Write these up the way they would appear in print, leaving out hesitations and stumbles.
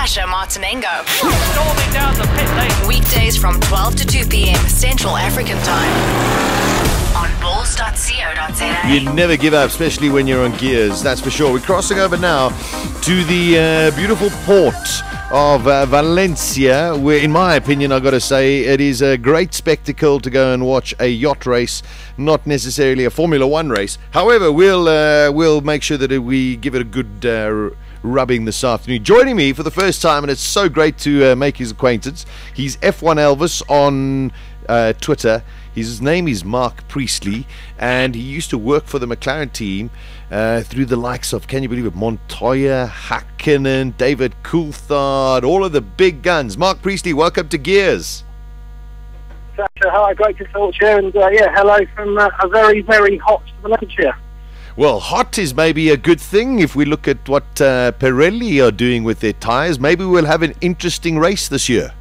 Sasha Martinengo. Storming down the pit lane. Weekdays from 12 to 2 p.m. Central African Time. On balls.co.za. You never give up, especially when you're on Gearz, that's for sure. We're crossing over now to the beautiful port of Valencia, where, in my opinion, I've got to say, it is a great spectacle to go and watch a yacht race, not necessarily a Formula One race. However, we'll make sure that we give it a good rubbing this afternoon. Joining me for the first time, and it's so great to make his acquaintance, he's F1 Elvis on Twitter. His name is Marc Priestly, and he used to work for the McLaren team through the likes of, can you believe it, Montoya, Hakkinen, David Coulthard, all of the big guns. Marc Priestly, welcome to Gearz. Sasha, hi, great to talk to you, and hello from a very, very hot Valencia. Well, hot is maybe a good thing if we look at what Pirelli are doing with their tyres. Maybe we'll have an interesting race this year.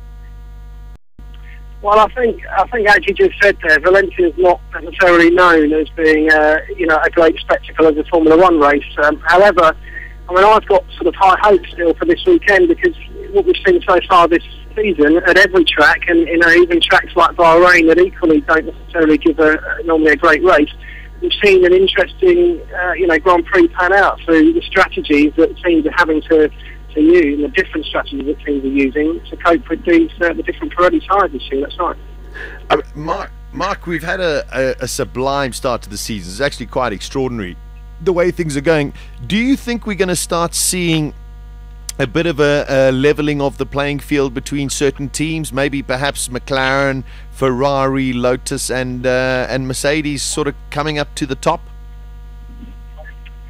Well, I think as you just said there, Valencia is not necessarily known as being a great spectacle as a Formula One race. However, I mean, I've got sort of high hopes still for this weekend, because what we've seen so far this season at every track, and even tracks like Bahrain that equally don't necessarily give normally a great race, we've seen an interesting Grand Prix pan out through the strategies that teams are having to use, and the different strategies that teams are using to cope with the different Pirelli tyres this year. That's right. Mark, we've had a sublime start to the season. It's actually quite extraordinary the way things are going. Do you think we're going to start seeing a bit of a leveling of the playing field between certain teams? Maybe perhaps McLaren, Ferrari, Lotus, and Mercedes sort of coming up to the top?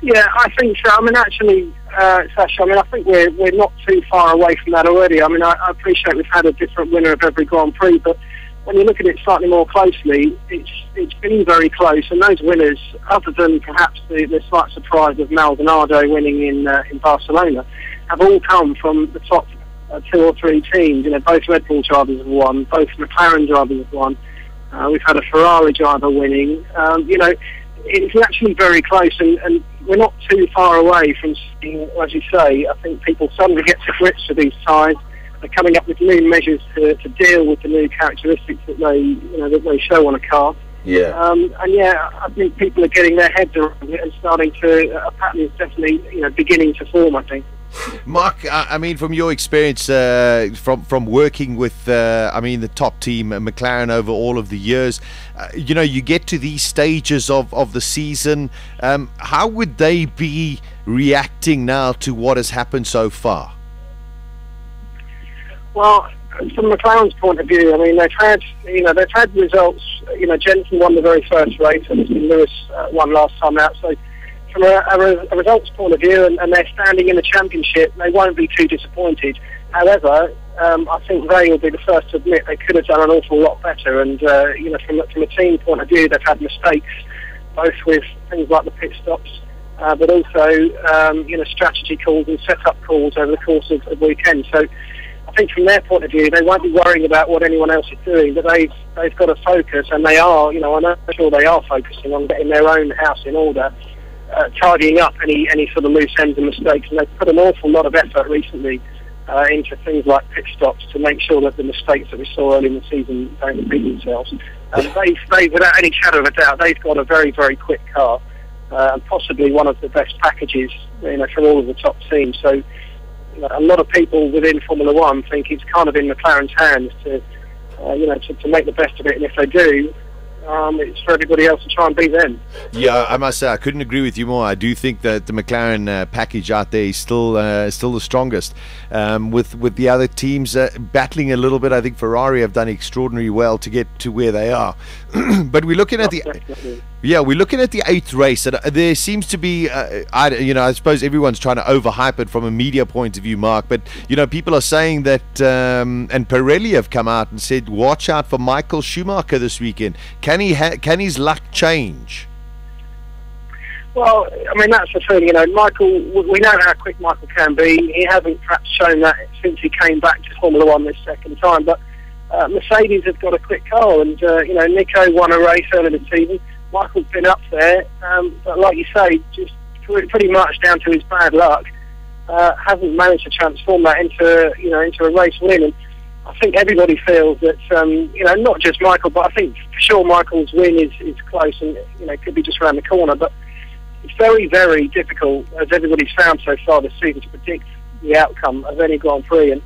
Yeah, I think so. I mean, actually, Sasha, I think we're not too far away from that already. I mean, I appreciate we've had a different winner of every Grand Prix, but when you look at it slightly more closely, it's been very close. And those winners, other than perhaps the slight surprise of Maldonado winning in Barcelona, have all come from the top 2 or 3 teams. Both Red Bull drivers have won, both McLaren drivers have won. We've had a Ferrari driver winning. It's actually very close, and we're not too far away from seeing, as you say, I think people suddenly get to grips with these tyres. They're coming up with new measures to deal with the new characteristics that they show on a car. Yeah. I think people are getting their heads around it and starting to, a pattern is definitely beginning to form, I think. Mark, I mean, from your experience, from working with, the top team, McLaren, over all of the years, you get to these stages of the season. How would they be reacting now to what has happened so far? Well, from McLaren's point of view, I mean, they've had results. Jensen won the very first race, and Lewis won last time out. So, from a results point of view, and they're standing in the championship, they won't be too disappointed. However, I think they will be the first to admit they could have done an awful lot better. And from a team point of view, they've had mistakes, both with things like the pit stops, but also strategy calls and set-up calls over the course of the weekend. So I think from their point of view, they won't be worrying about what anyone else is doing, but they've got to focus, and they are. I'm sure they are focusing on getting their own house in order, tidying up any sort of loose ends and mistakes. And they've put an awful lot of effort recently into things like pit stops to make sure that the mistakes that we saw early in the season don't repeat themselves. They, without any shadow of a doubt, they've got a very, very quick car, and possibly one of the best packages, from all of the top teams. So a lot of people within Formula One think it's kind of in McLaren's hands to make the best of it, and if they do, it's for everybody else to try and beat them. Yeah, I must say, I couldn't agree with you more. I do think that the McLaren package out there is still the strongest. With the other teams battling a little bit, I think Ferrari have done extraordinarily well to get to where they are. But we're looking at we're looking at the 8th race, and there seems to be, I suppose everyone's trying to overhype it from a media point of view, Mark. But people are saying that, and Pirelli have come out and said, watch out for Michael Schumacher this weekend. Can his luck change? Well, I mean, that's the thing, Michael, we know how quick Michael can be. He hasn't perhaps shown that since he came back to Formula One this second time, but Mercedes have got a quick car, and, Nico won a race earlier this season. Michael's been up there, but like you say, just pretty much down to his bad luck. hasn't managed to transform that into a race win. And I think everybody feels that, not just Michael, but I think for sure Michael's win is close and, could be just around the corner. But it's very, very difficult, as everybody's found so far this season, to predict the outcome of any Grand Prix. And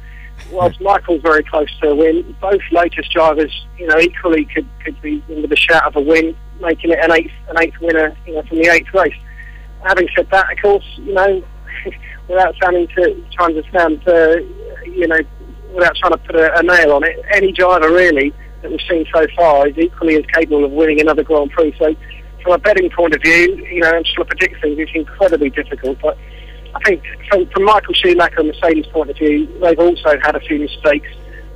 whilst Michael's very close to a win, both Lotus drivers, equally could be with a shout of a win, making it an eighth winner, from the eighth race. Having said that, of course, without sounding without trying to put a nail on it, any driver really that we've seen so far is equally as capable of winning another Grand Prix. So from a betting point of view, I'm just trying to predict things, it's incredibly difficult. But I think from Michael Schumacher and Mercedes' point of view, they've also had a few mistakes.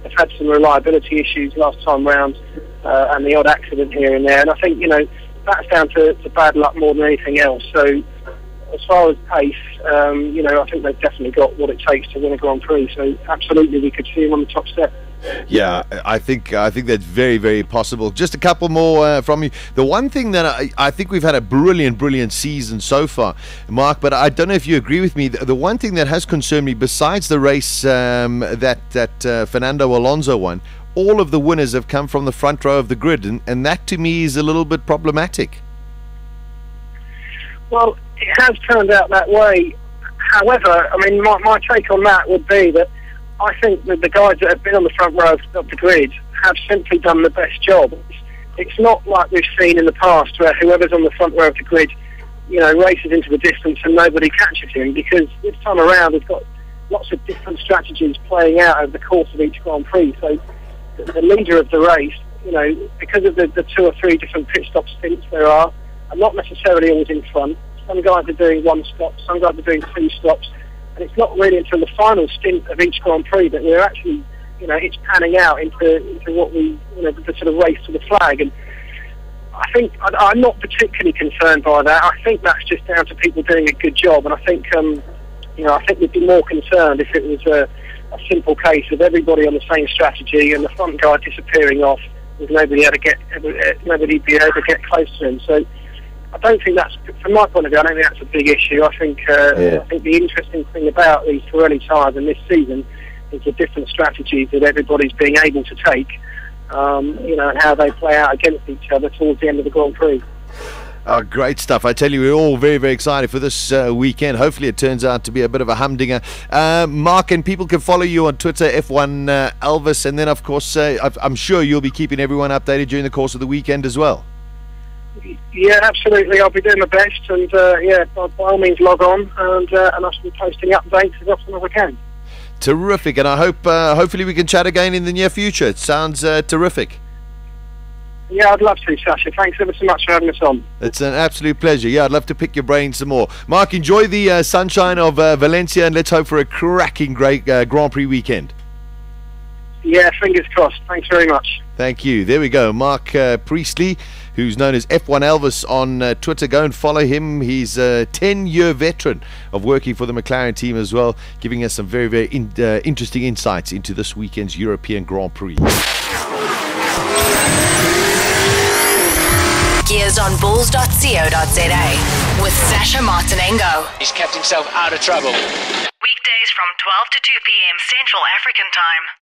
They've had some reliability issues last time round, and the odd accident here and there. And I think, that's down to bad luck more than anything else. So as far as pace, I think they've definitely got what it takes to win a Grand Prix. So absolutely, we could see him on the top step. Yeah, I think that's very, very possible. Just a couple more from you. The one thing that I think we've had a brilliant season so far, Mark, but I don't know if you agree with me. The one thing that has concerned me, besides the race that Fernando Alonso won, all of the winners have come from the front row of the grid, and that to me is a little bit problematic. Well, it has turned out that way. However, I mean, my take on that would be that I think that the guys that have been on the front row of the grid have simply done the best job. It's not like we've seen in the past where whoever's on the front row of the grid, races into the distance and nobody catches him, because this time around we've got lots of different strategies playing out over the course of each Grand Prix. So the leader of the race, because of the 2 or 3 different pit stop stints there are not necessarily always in front. Some guys are doing 1 stop, some guys are doing 2 stops. And it's not really until the final stint of each Grand Prix that we're actually, it's panning out into what we, the sort of race to the flag. And I think I'm not particularly concerned by that. I think that's just down to people doing a good job. And I think, I think we'd be more concerned if it was a simple case of everybody on the same strategy and the front guy disappearing off with nobody be able to get close to him. So I don't think that's, from my point of view, I don't think that's a big issue. I think I think the interesting thing about these Pirelli tyres in this season is the different strategies that everybody's being able to take, and how they play out against each other towards the end of the Grand Prix. Oh, great stuff. I tell you, we're all very, very excited for this weekend. Hopefully it turns out to be a bit of a humdinger. Mark, and people can follow you on Twitter, F1 Elvis, and then, of course, I'm sure you'll be keeping everyone updated during the course of the weekend as well. Yeah, absolutely. I'll be doing my best, and by all means log on, and I shall be posting updates as often as I can. Terrific, and I hope hopefully we can chat again in the near future. It sounds terrific. Yeah, I'd love to, Sasha. Thanks ever so much for having us on. It's an absolute pleasure. Yeah, I'd love to pick your brain some more. Mark, enjoy the sunshine of Valencia, and let's hope for a cracking great Grand Prix weekend. Yeah, fingers crossed. Thanks very much. Thank you. There we go. Marc Priestly, who's known as F1 Elvis on Twitter. Go and follow him. He's a 10-year veteran of working for the McLaren team as well, giving us some very, very interesting insights into this weekend's European Grand Prix. Gearz on bulls.co.za with Sasha Martinengo. He's kept himself out of trouble. Weekdays from 12 to 2 p.m. Central African Time.